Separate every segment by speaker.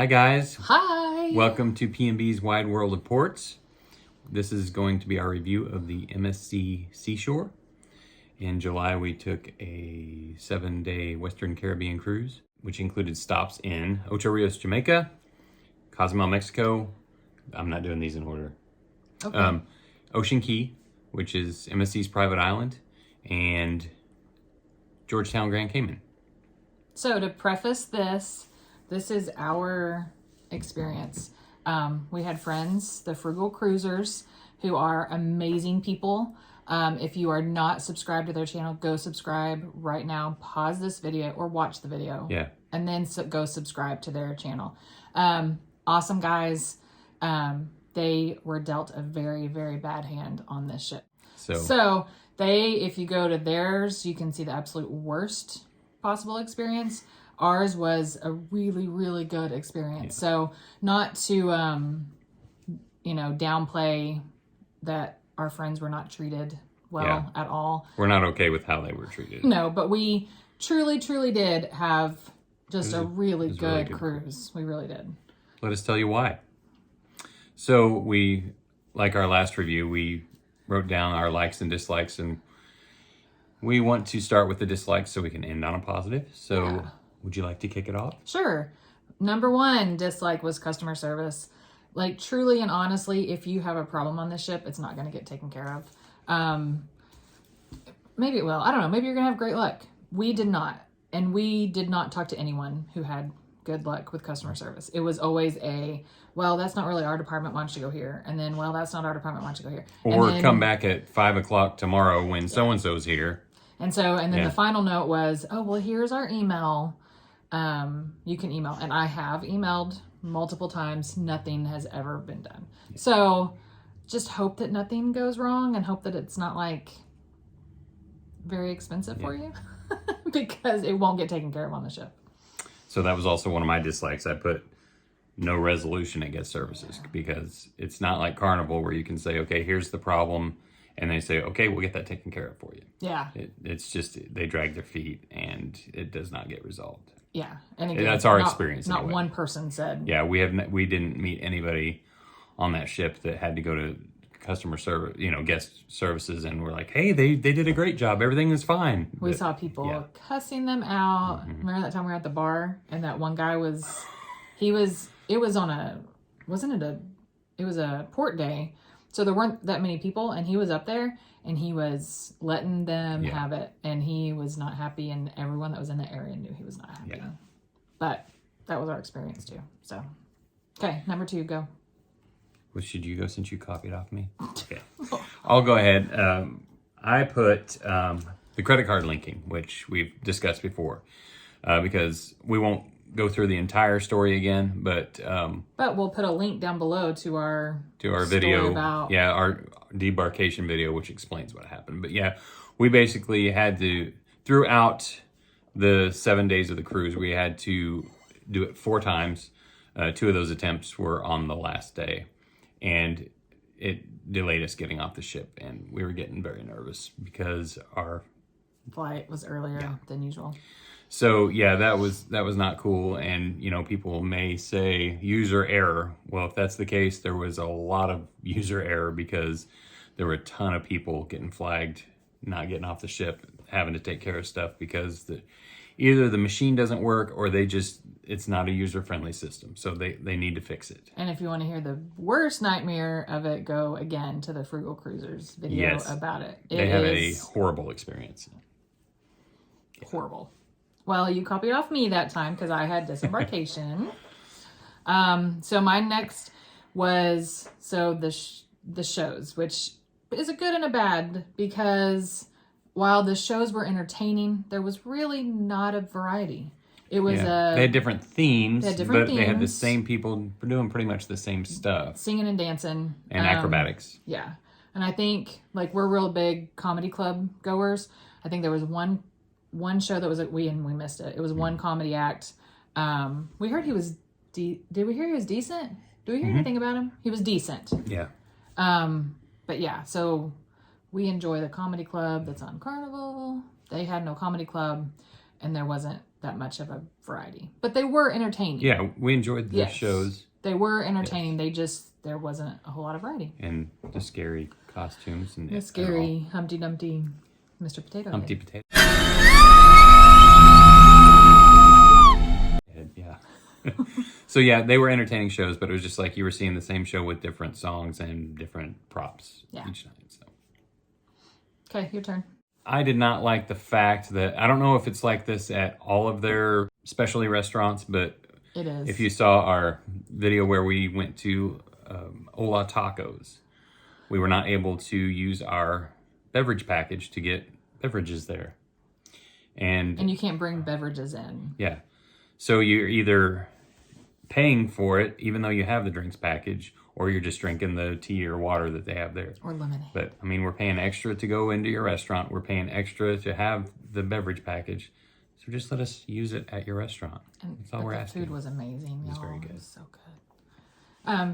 Speaker 1: Hi guys.
Speaker 2: Hi.
Speaker 1: Welcome to P&B's Wide World of Ports. This is going to be our review of the MSC Seashore. In July, we took a 7-day Western Caribbean cruise, which included stops in Ocho Rios, Jamaica, Cozumel, Mexico. I'm not doing these in order.
Speaker 2: Okay.
Speaker 1: Ocean Key, which is MSC's private island, and Georgetown, Grand Cayman.
Speaker 2: So to preface this is our experience. We had friends, the Frugal Cruisers, who are amazing people. If you are not subscribed to their channel, go subscribe right now. Pause this video or watch the video.
Speaker 1: Yeah.
Speaker 2: And then go subscribe to their channel. Awesome guys. They were dealt a very, very bad hand on this ship. So if you go to theirs, you can see the absolute worst possible experience. Ours was a really, really good experience. Yeah. So not to, downplay that our friends were not treated well at all.
Speaker 1: We're not okay with how they were treated.
Speaker 2: No, but we truly, truly did have just a really good cruise. We really did.
Speaker 1: Let us tell you why. So we, like our last review, we wrote down our likes and dislikes, and we want to start with the dislikes so we can end on a positive. So would you like to kick it off?
Speaker 2: Sure. Number one dislike was customer service. Like, truly and honestly, if you have a problem on this ship, it's not going to get taken care of. Maybe it will. I don't know. Maybe you're going to have great luck. We did not. And we did not talk to anyone who had good luck with customer service. It was always well, that's not really our department. Why don't you go here? And then, well, that's not our department. Why don't you go here?
Speaker 1: Or then, come back at 5 o'clock tomorrow when so-and-so's here.
Speaker 2: And then the final note was, oh, well, here's our email. You can email. And I have emailed multiple times. Nothing has ever been done. So just hope that nothing goes wrong and hope that it's not like very expensive for you because it won't get taken care of on the ship.
Speaker 1: So that was also one of my dislikes. I put no resolution at guest services because it's not like Carnival where you can say, okay, here's the problem. And they say, okay, we'll get that taken care of for you.
Speaker 2: Yeah.
Speaker 1: It's just, they drag their feet and it does not get resolved.
Speaker 2: Yeah. And again,
Speaker 1: that's our experience.
Speaker 2: Not one person said.
Speaker 1: Yeah, we didn't meet anybody on that ship that had to go to customer service, guest services, and we're like, hey, they did a great job. Everything is fine.
Speaker 2: We saw people cussing them out. Mm-hmm. Remember that time we were at the bar and that one guy it was a port day. So there weren't that many people, and he was up there, and he was letting them have it, and he was not happy, and everyone that was in the area knew he was not happy. Yeah. But that was our experience, too. So, okay, number 2, go.
Speaker 1: Well, should you go since you copied off me? Okay. I'll go ahead. I put the credit card linking, which we've discussed before, because we won't go through the entire story again, but
Speaker 2: we'll put a link down below to our
Speaker 1: video
Speaker 2: about
Speaker 1: our debarkation video, which explains what happened. But we basically had to, throughout the 7 days of the cruise, we had to do it 4 times. 2 of those attempts were on the last day, and it delayed us getting off the ship, and we were getting very nervous because our
Speaker 2: flight was earlier than usual.
Speaker 1: So that was not cool. And, people may say user error. Well, if that's the case, there was a lot of user error because there were a ton of people getting flagged, not getting off the ship, having to take care of stuff because either the machine doesn't work or it's not a user-friendly system. So they need to fix it.
Speaker 2: And if you want to hear the worst nightmare of it, go again to the Frugal Cruisers video about it.
Speaker 1: They had a horrible experience.
Speaker 2: Horrible. Well, you copied off me that time because I had disembarkation. So my next was the shows, which is a good and a bad because while the shows were entertaining, there was really not a variety. It was
Speaker 1: they had different themes, they had the same people doing pretty much the same stuff,
Speaker 2: singing and dancing
Speaker 1: and acrobatics.
Speaker 2: Yeah, and I think we're real big comedy club goers. I think there was one show that was we missed it. It was one comedy act. We heard he was did we hear he was decent? Do we hear anything about him? He was decent.
Speaker 1: Yeah.
Speaker 2: But so we enjoy the comedy club that's on Carnival. They had no comedy club, and there that much of a variety. But they were entertaining.
Speaker 1: Yeah, we enjoyed the
Speaker 2: Yes.
Speaker 1: shows.
Speaker 2: They were entertaining. There wasn't a whole lot of variety.
Speaker 1: And the scary costumes. And
Speaker 2: The scary Humpty Dumpty, Mr. Potato
Speaker 1: Humpty
Speaker 2: Head.
Speaker 1: Potato. Yeah. So yeah, they were entertaining shows, but it was just like you were seeing the same show with different songs and different props each night. So.
Speaker 2: Okay, your turn.
Speaker 1: I did not like the fact that, I don't know if it's like this at all of their specialty restaurants, but
Speaker 2: It is.
Speaker 1: if you saw our video where we went to Ola Tacos, we were not able to use our beverage package to get beverages there. And
Speaker 2: you can't bring beverages in.
Speaker 1: yeah. So you're either paying for it, even though you have the drinks package, or you're just drinking the tea or water that they have there.
Speaker 2: Or lemonade.
Speaker 1: But, I mean, we're paying extra to go into your restaurant. We're paying extra to have the beverage package. So just let us use it at your restaurant. That's all we're asking.
Speaker 2: The food was amazing.
Speaker 1: It was very good.
Speaker 2: It was so good.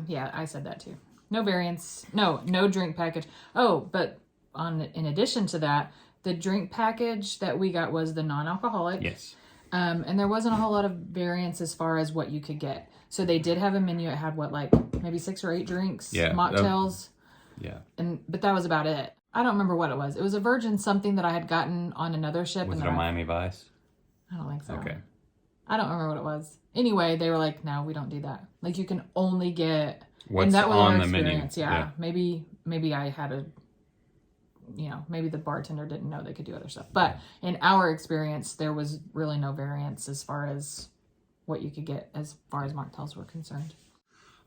Speaker 2: Yeah, I said that too. No variants. No drink package. Oh, but in addition to that, the drink package that we got was the non-alcoholic.
Speaker 1: Yes.
Speaker 2: And there wasn't a whole lot of variance as far as what you could get. So they did have a menu. It had maybe 6 or 8 drinks, mocktails.
Speaker 1: Yeah.
Speaker 2: But that was about it. I don't remember what it was. It was a Virgin something that I had gotten on another ship.
Speaker 1: Was it a Miami Vice?
Speaker 2: I don't think so.
Speaker 1: Okay.
Speaker 2: I don't remember what it was. Anyway, they were like, no, we don't do that. Like, you can only get...
Speaker 1: What's
Speaker 2: and that was
Speaker 1: on
Speaker 2: our
Speaker 1: the menu.
Speaker 2: experience. Yeah. Maybe I had maybe the bartender didn't know they could do other stuff. But in our experience, there was really no variance as far as what you could get as far as mocktails were concerned.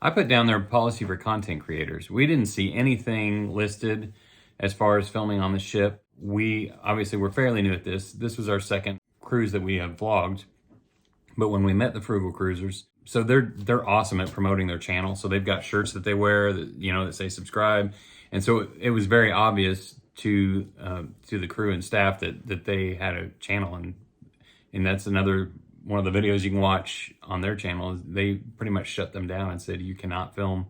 Speaker 1: I put down their policy for content creators. We didn't see anything listed as far as filming on the ship. We obviously were fairly new at this. This was our second cruise that we have vlogged. But when we met the Frugal Cruisers, so they're awesome at promoting their channel. So they've got shirts that they wear that say subscribe. And so it was very obvious to the crew and staff that they had a channel, and that's another one of the videos you can watch on their channel. They pretty much shut them down and said you cannot film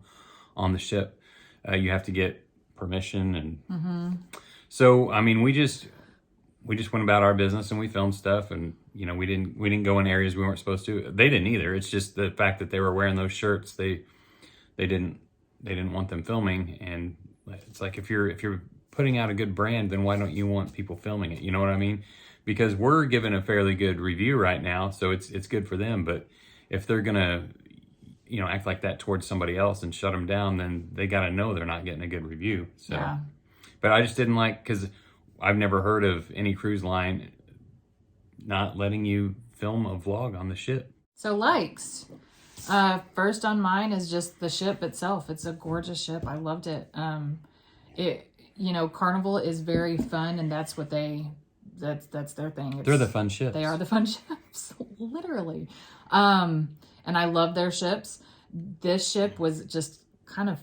Speaker 1: on the ship. You have to get permission, and so I mean we just went about our business and we filmed stuff, and we didn't go in areas we weren't supposed to. They didn't either. It's just the fact that they were wearing those shirts. They didn't want them filming, and it's like if you're putting out a good brand, then why don't you want people filming it? You know what I mean? Because we're given a fairly good review right now, so it's good for them. But if they're gonna, act like that towards somebody else and shut them down, then they got to know they're not getting a good review. So,
Speaker 2: yeah.
Speaker 1: But I just didn't like, because I've never heard of any cruise line not letting you film a vlog on the ship.
Speaker 2: So likes. First on mine is just the ship itself. It's a gorgeous ship. I loved it. Carnival is very fun, and that's what that's their thing.
Speaker 1: They're the fun ships.
Speaker 2: They are the fun ships, literally. And I love their ships. This ship was just kind of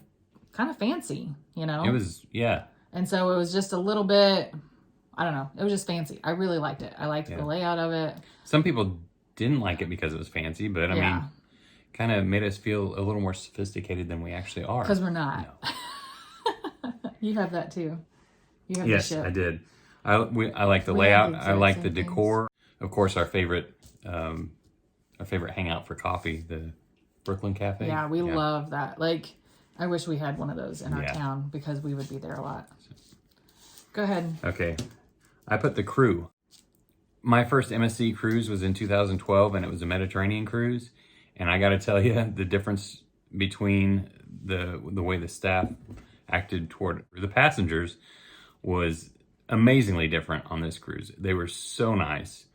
Speaker 2: fancy, It
Speaker 1: was, yeah.
Speaker 2: And so it was just a little bit, I don't know. It was just fancy. I really liked it. I liked the layout of it.
Speaker 1: Some people didn't like it because it was fancy, but I mean, kind of made us feel a little more sophisticated than we actually are.
Speaker 2: Because we're not. No. You have that too. You have
Speaker 1: yes,
Speaker 2: the ship.
Speaker 1: I did. I like the layout. I like the decor. Things. Of course, our favorite hangout for coffee, the Brooklyn Cafe.
Speaker 2: Yeah, we love that. Like, I wish we had one of those in our town because we would be there a lot. Go ahead.
Speaker 1: Okay. I put the crew. My first MSC cruise was in 2012, and it was a Mediterranean cruise. And I got to tell you, the difference between the way the staff acted toward the passengers was amazingly different on this cruise. They were so nice.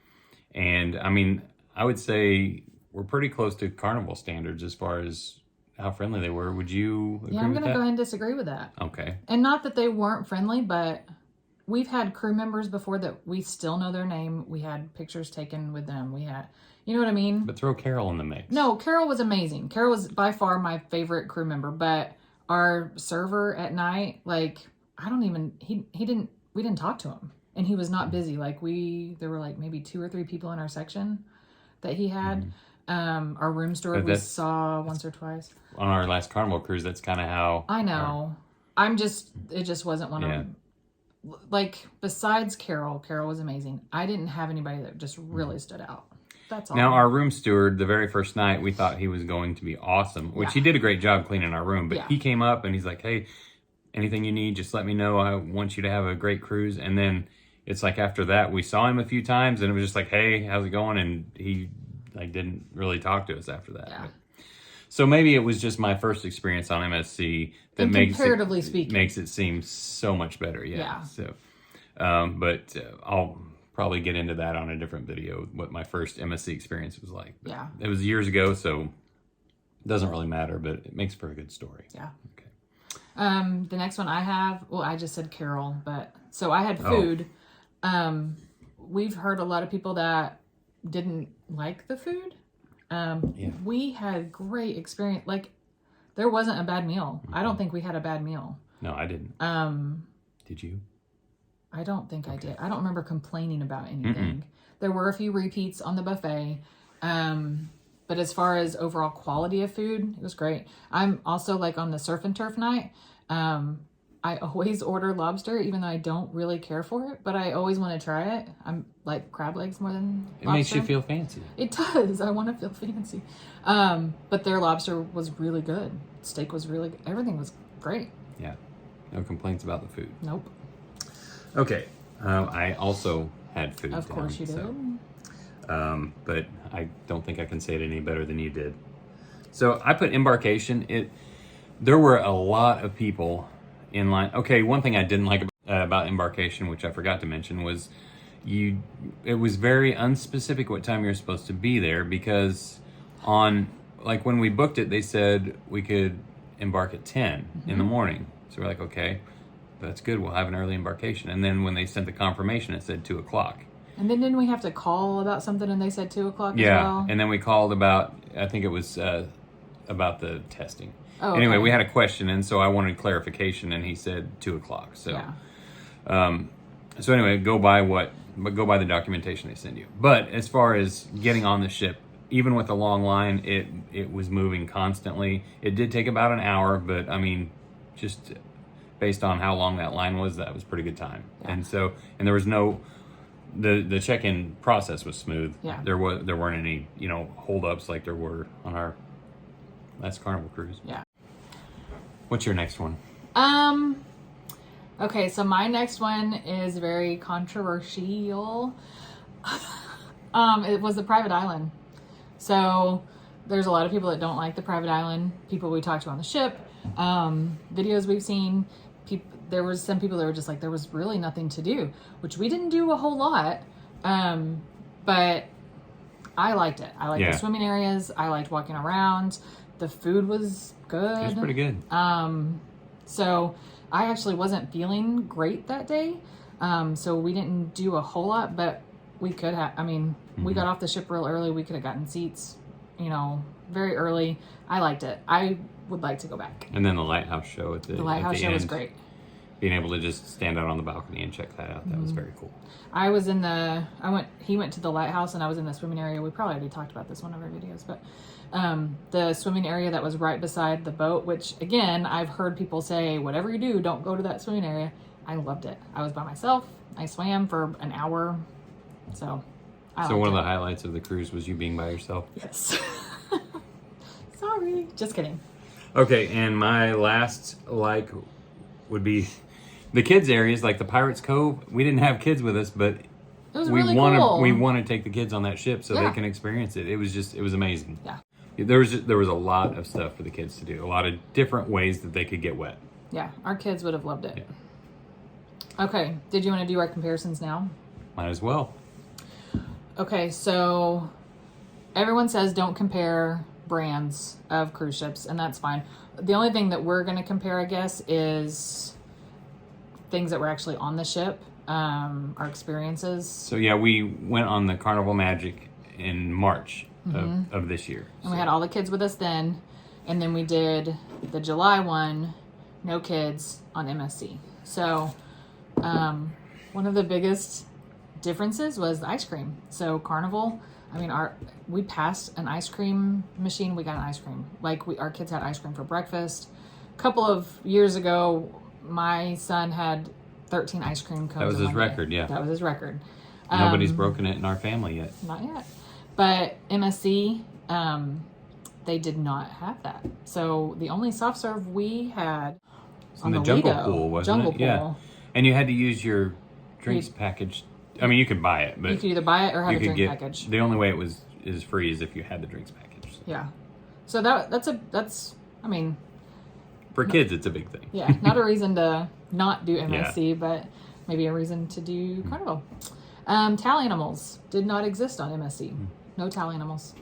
Speaker 1: And I mean, I would say we're pretty close to Carnival standards as far as how friendly they were. Would you agree with that?
Speaker 2: Yeah, I'm going to go ahead and disagree with that.
Speaker 1: Okay.
Speaker 2: And not that they weren't friendly, but we've had crew members before that we still know their name. We had pictures taken with them. We had, you know what I mean?
Speaker 1: But throw Carol in the mix.
Speaker 2: No, Carol was amazing. Carol was by far my favorite crew member, but our server at night, like, we didn't talk to him, and he was not busy. Like, there were like maybe 2 or 3 people in our section that he had. Our room steward we saw once or twice.
Speaker 1: On our last Carnival cruise, that's kind of how.
Speaker 2: I know. It just wasn't one of them. Like, besides Carol was amazing. I didn't have anybody that just really stood out. That's all.
Speaker 1: Now, our room steward, the very first night, we thought he was going to be awesome, which he did a great job cleaning our room. But he came up and he's like, hey, anything you need, just let me know. I want you to have a great cruise. And then it's like after that, we saw him a few times and it was just like, hey, how's it going? And he like didn't really talk to us after that.
Speaker 2: Yeah.
Speaker 1: So maybe it was just my first experience on MSC that
Speaker 2: comparatively speaking,
Speaker 1: makes it seem so much better. Yeah. So, but I'll probably get into that on a different video, what my first MSC experience was like. But it was years ago, so it doesn't really matter, but it makes for a good story.
Speaker 2: Yeah.
Speaker 1: Okay.
Speaker 2: The next one I have, well, I just said Carol, but so I had food. We've heard a lot of people that didn't like the food. We had great experience. Like, there wasn't a bad meal. I don't think we had a bad meal.
Speaker 1: No, I didn't. Did you?
Speaker 2: I don't think I did. I don't remember complaining about anything. There were a few repeats on the buffet. But as far as overall quality of food, it was great. I'm also like on the surf and turf night. I always order lobster, even though I don't really care for it, but I always want to try it. I'm like crab legs more than lobster.
Speaker 1: It makes you feel fancy.
Speaker 2: It does. I want to feel fancy. But their lobster was really good. Steak was really good. Everything was great.
Speaker 1: Yeah. No complaints about the food.
Speaker 2: Nope.
Speaker 1: Okay. I also had food.
Speaker 2: Of course you did.
Speaker 1: So, but I don't think I can say it any better than you did. So I put embarkation. There were a lot of people in line. Okay, one thing I didn't like about embarkation, which I forgot to mention, was it was very unspecific what time you're supposed to be there, because like when we booked it, they said we could embark at 10 in the morning. So we're like, okay, that's good. We'll have an early embarkation. And then when they sent the confirmation, it said 2 o'clock.
Speaker 2: And then didn't we have to call about something and they said 2 o'clock as well?
Speaker 1: Yeah, and then we called about, I think it was about the testing.
Speaker 2: Oh,
Speaker 1: anyway,
Speaker 2: okay.
Speaker 1: we had a question, and so I wanted clarification, and he said 2 o'clock. So, so anyway, go by the documentation they send you. But as far as getting on the ship, even with a long line, it was moving constantly. It did take about an hour, but I mean, just based on how long that line was, that was pretty good time. Yeah. And there was no, the check-in process was smooth.
Speaker 2: Yeah.
Speaker 1: There weren't any, holdups like there were on our last Carnival cruise.
Speaker 2: Yeah.
Speaker 1: What's your next one?
Speaker 2: Okay, so my next one is very controversial. It was the private island. So there's a lot of people that don't like the private island. People we talked to on the ship, videos we've seen. There was some people that were just like, there was really nothing to do, which we didn't do a whole lot. But I liked it. I liked the swimming areas. I liked walking around. The food was good. It was
Speaker 1: pretty good.
Speaker 2: So I actually wasn't feeling great that day. So we didn't do a whole lot, but we could have, we got off the ship real early. We could have gotten seats, very early. I liked it. I would like to go back.
Speaker 1: And then the lighthouse show at the
Speaker 2: lighthouse show
Speaker 1: end,
Speaker 2: was great.
Speaker 1: Being able to just stand out on the balcony and check that out, that was very cool.
Speaker 2: He went to the lighthouse and I was in the swimming area. We probably already talked about this one of our videos, but the swimming area that was right beside the boat, which again, I've heard people say, whatever you do, don't go to that swimming area. I loved it. I was by myself. I swam for an hour. So
Speaker 1: one of the highlights of the cruise was you being by yourself?
Speaker 2: Yes. Sorry. Just kidding.
Speaker 1: Okay, and my last would be the kids areas, like the Pirates Cove. We didn't have kids with us, but
Speaker 2: it was really cool.
Speaker 1: We want to take the kids on that ship so they can experience it. It was amazing.
Speaker 2: Yeah.
Speaker 1: There was a lot of stuff for the kids to do. A lot of different ways that they could get wet.
Speaker 2: Yeah, our kids would have loved it.
Speaker 1: Yeah.
Speaker 2: Okay, did you want to do our comparisons now?
Speaker 1: Might as well.
Speaker 2: Okay, so everyone says don't compare brands of cruise ships, and that's fine. The only thing that we're going to compare, I guess, is things that were actually on the ship, our experiences.
Speaker 1: So yeah, we went on the Carnival Magic in March of this year.
Speaker 2: And we had all the kids with us then, and then we did the July one, no kids, on MSC. So one of the biggest differences was the ice cream. So Carnival, we passed an ice cream machine. We got an ice cream. Our kids had ice cream for breakfast. A couple of years ago, my son had 13 ice cream cones.
Speaker 1: That was his record, yeah.
Speaker 2: That was his record.
Speaker 1: Nobody's broken it in our family yet.
Speaker 2: Not yet. But MSC, they did not have that. So the only soft serve we had
Speaker 1: in the jungle pool, wasn't
Speaker 2: jungle
Speaker 1: it?
Speaker 2: pool.
Speaker 1: Yeah. And you had to use your drinks package. I mean, you could buy it, but
Speaker 2: you could either buy it or have
Speaker 1: you
Speaker 2: a
Speaker 1: could
Speaker 2: drink
Speaker 1: get
Speaker 2: package.
Speaker 1: the only way it is free is if you had the drinks package. So.
Speaker 2: Yeah. So that's I mean,
Speaker 1: for kids, it's a big thing.
Speaker 2: Yeah, not a reason to not do MSC, but maybe a reason to do Carnival. Tally animals did not exist on MSC. No tally animals.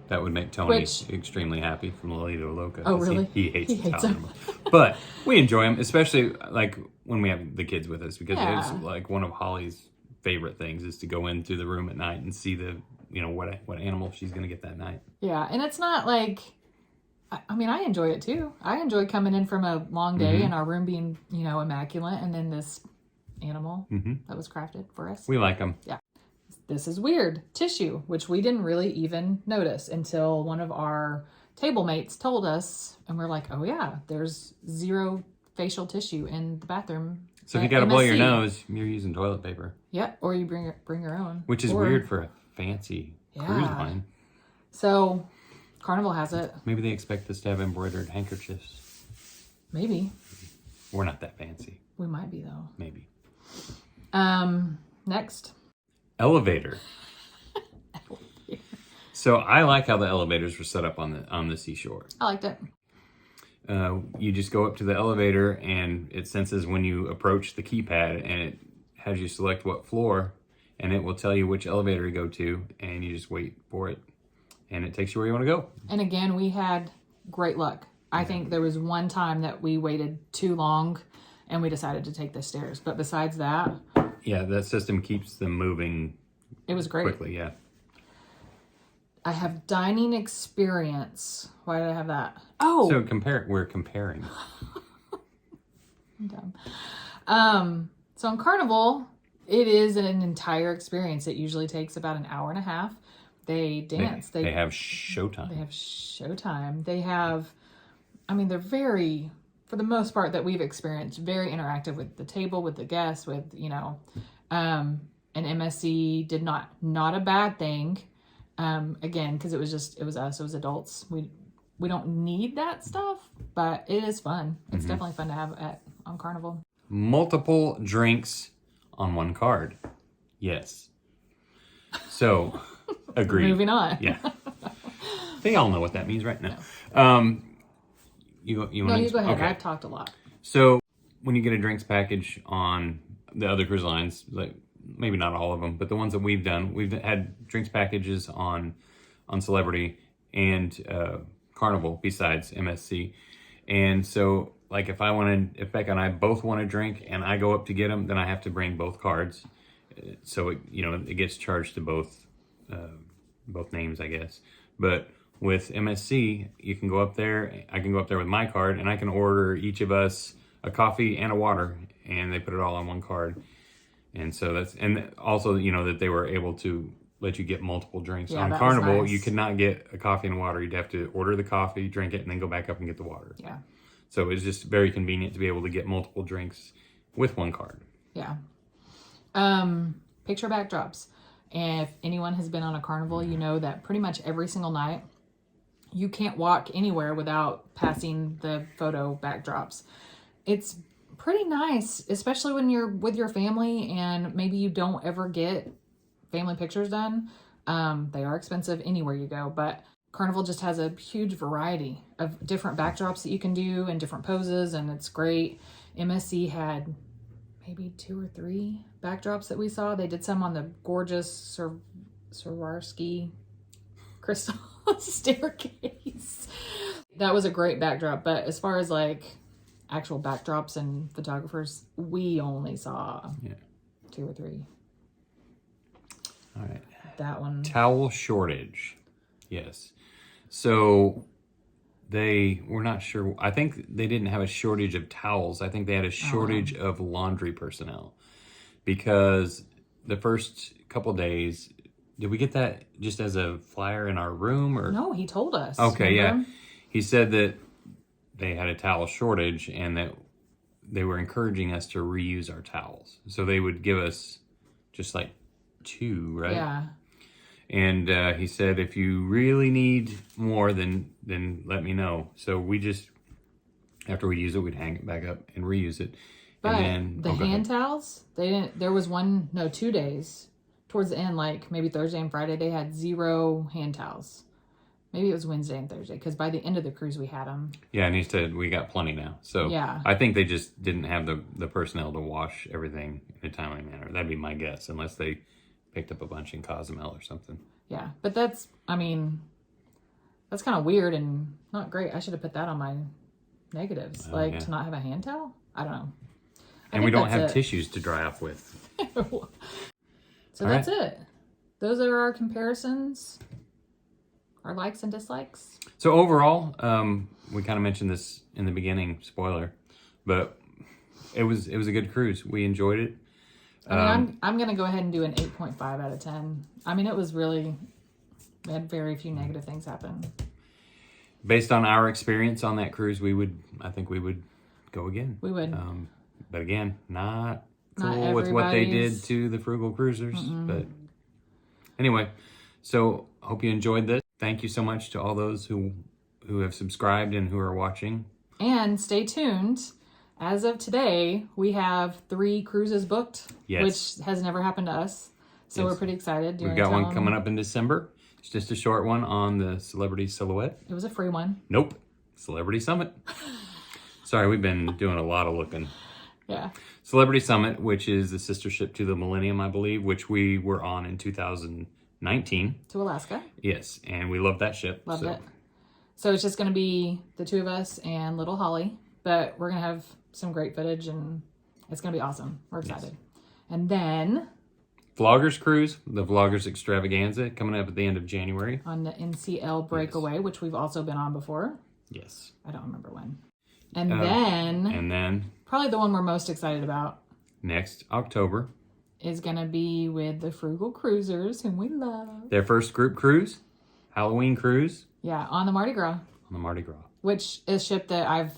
Speaker 1: That would make Tony extremely happy from Lolita Loca.
Speaker 2: Oh, really?
Speaker 1: He hates tally animals. But we enjoy them, especially like when we have the kids with us, because it's like one of Holly's favorite things is to go in through the room at night and see the, what animal she's going to get that night.
Speaker 2: Yeah, and it's not like, I mean, I enjoy it too. I enjoy coming in from a long day and our room being, immaculate, and then this animal that was crafted for us.
Speaker 1: We like them.
Speaker 2: Yeah. This is weird. Tissue, which we didn't really even notice until one of our table mates told us, and we're like, oh yeah, there's 0 facial tissue in the bathroom.
Speaker 1: So if you got to blow your nose, you're using toilet paper.
Speaker 2: Yeah, or you bring your own.
Speaker 1: Which is weird for a fancy cruise line.
Speaker 2: So Carnival has it.
Speaker 1: Maybe they expect us to have embroidered handkerchiefs.
Speaker 2: Maybe.
Speaker 1: We're not that fancy.
Speaker 2: We might be though.
Speaker 1: Maybe.
Speaker 2: Next.
Speaker 1: Elevator. So I like how the elevators were set up on the seashore.
Speaker 2: I liked it.
Speaker 1: You just go up to the elevator and it senses when you approach the keypad and it has you select what floor and it will tell you which elevator to go to and you just wait for it and it takes you where you want to go.
Speaker 2: And again, we had great luck. I think there was one time that we waited too long and we decided to take the stairs. But besides that...
Speaker 1: Yeah, that system keeps them moving.
Speaker 2: It was great.
Speaker 1: Quickly, yeah.
Speaker 2: I have dining experience. Why did I have that? Oh!
Speaker 1: So we're comparing.
Speaker 2: I'm dumb. So on Carnival, it is an entire experience. It usually takes about an hour and a half. They dance.
Speaker 1: They have showtime.
Speaker 2: They have showtime. They have, they're very, for the most part that we've experienced, very interactive with the table, with the guests, with, and MSC did not a bad thing. Again, because it was us, it was adults. We don't need that stuff, but it is fun. It's definitely fun to have on Carnival.
Speaker 1: Multiple drinks on one card. Yes. So, agreed.
Speaker 2: Moving on.
Speaker 1: Yeah. They all know what that means, right? No. You go
Speaker 2: ahead.
Speaker 1: Okay.
Speaker 2: I've talked a lot.
Speaker 1: So, when you get a drinks package on the other cruise lines, like maybe not all of them, but the ones that we've done, we've had drinks packages on Celebrity and Carnival besides MSC. And so, like if Becca and I both want a drink and I go up to get them, then I have to bring both cards. So it gets charged to both names, I guess. But with MSC, you can go up there. I can go up there with my card, and I can order each of us a coffee and a water, and they put it all on one card. And so and also that they were able to let you get multiple drinks.
Speaker 2: Yeah,
Speaker 1: on
Speaker 2: that
Speaker 1: Carnival.
Speaker 2: was nice.
Speaker 1: You could not get a coffee and water. You'd have to order the coffee, drink it, and then go back up and get the water.
Speaker 2: Yeah.
Speaker 1: So it's just very convenient to be able to get multiple drinks with one card.
Speaker 2: Yeah. Picture backdrops. And if anyone has been on a Carnival, you know that pretty much every single night you can't walk anywhere without passing the photo backdrops. It's pretty nice, especially when you're with your family and maybe you don't ever get family pictures done. They are expensive anywhere you go, but Carnival just has a huge variety of different backdrops that you can do and different poses, and it's great. MSC had maybe 2 or 3 backdrops that we saw. They did some on the gorgeous Swarovski crystal staircase. That was a great backdrop, but as far as like actual backdrops and photographers, we only saw 2 or 3.
Speaker 1: All right.
Speaker 2: That one.
Speaker 1: Towel shortage. Yes. So we're not sure. I think they didn't have a shortage of towels. I think they had a shortage of laundry personnel because the first couple days, did we get that just as a flyer in our room or?
Speaker 2: No, he told us.
Speaker 1: Okay.
Speaker 2: Remember?
Speaker 1: Yeah. He said that they had a towel shortage and that they were encouraging us to reuse our towels. So they would give us just like 2, right?
Speaker 2: Yeah.
Speaker 1: And he said, if you really need more, then let me know. So we just, after we use it, we'd hang it back up and reuse it.
Speaker 2: But
Speaker 1: and then,
Speaker 2: the hand towels, they didn't. There was 2 days towards the end, like maybe Thursday and Friday, they had 0 hand towels. Maybe it was Wednesday and Thursday, because by the end of the cruise we had them.
Speaker 1: Yeah, and he said we got plenty now. So
Speaker 2: yeah.
Speaker 1: I think they just didn't have the personnel to wash everything in a timely manner. That'd be my guess, unless they picked up a bunch in Cozumel or something.
Speaker 2: Yeah, but that's kind of weird and not great. I should have put that on my negatives, to not have a hand towel. I don't know.
Speaker 1: And we don't have tissues to dry off with.
Speaker 2: So that's it. Those are our comparisons, our likes and dislikes.
Speaker 1: So overall, we kind of mentioned this in the beginning, spoiler, but it was a good cruise. We enjoyed it.
Speaker 2: I'm going to go ahead and do an 8.5 out of 10. I mean, it was really, we had very few negative things happen.
Speaker 1: Based on our experience on that cruise, I think we would go again.
Speaker 2: We would.
Speaker 1: But again, not cool with what they did to the Frugal Cruisers. But anyway, so hope you enjoyed this. Thank you so much to all those who have subscribed and who are watching.
Speaker 2: And stay tuned. As of today, we have 3 cruises booked, which has never happened to us. So we're pretty excited.
Speaker 1: We've got one coming up in December. It's just a short one on the Celebrity Silhouette.
Speaker 2: It was a free one.
Speaker 1: Nope. Celebrity Summit. Sorry, we've been doing a lot of looking.
Speaker 2: Yeah.
Speaker 1: Celebrity Summit, which is the sister ship to the Millennium, I believe, which we were on in 2019.
Speaker 2: To Alaska.
Speaker 1: Yes, and we loved that ship.
Speaker 2: Loved it. So it's just going to be the 2 of us and little Holly, but we're going to have some great footage and it's going to be awesome. We're excited. Yes. And then
Speaker 1: Vloggers Cruise, the Vloggers Extravaganza, coming up at the end of January.
Speaker 2: On the NCL Breakaway, which we've also been on before.
Speaker 1: Yes.
Speaker 2: I don't remember when. And then probably the one we're most excited about
Speaker 1: next October
Speaker 2: is going to be with the Frugal Cruisers, whom we love.
Speaker 1: Their first group cruise, Halloween cruise.
Speaker 2: Yeah, on the Mardi Gras.
Speaker 1: On the Mardi Gras.
Speaker 2: Which is a ship that I've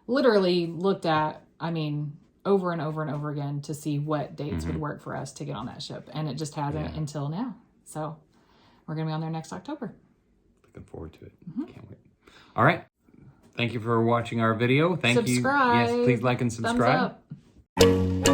Speaker 2: literally looked at, over and over and over again to see what dates would work for us to get on that ship. And it just hasn't until now. So we're going to be on there next October.
Speaker 1: Looking forward to it. Can't wait. All right. Thank you for watching our video. Thank you.
Speaker 2: Subscribe.
Speaker 1: Yes, please like and subscribe.
Speaker 2: Thumbs up.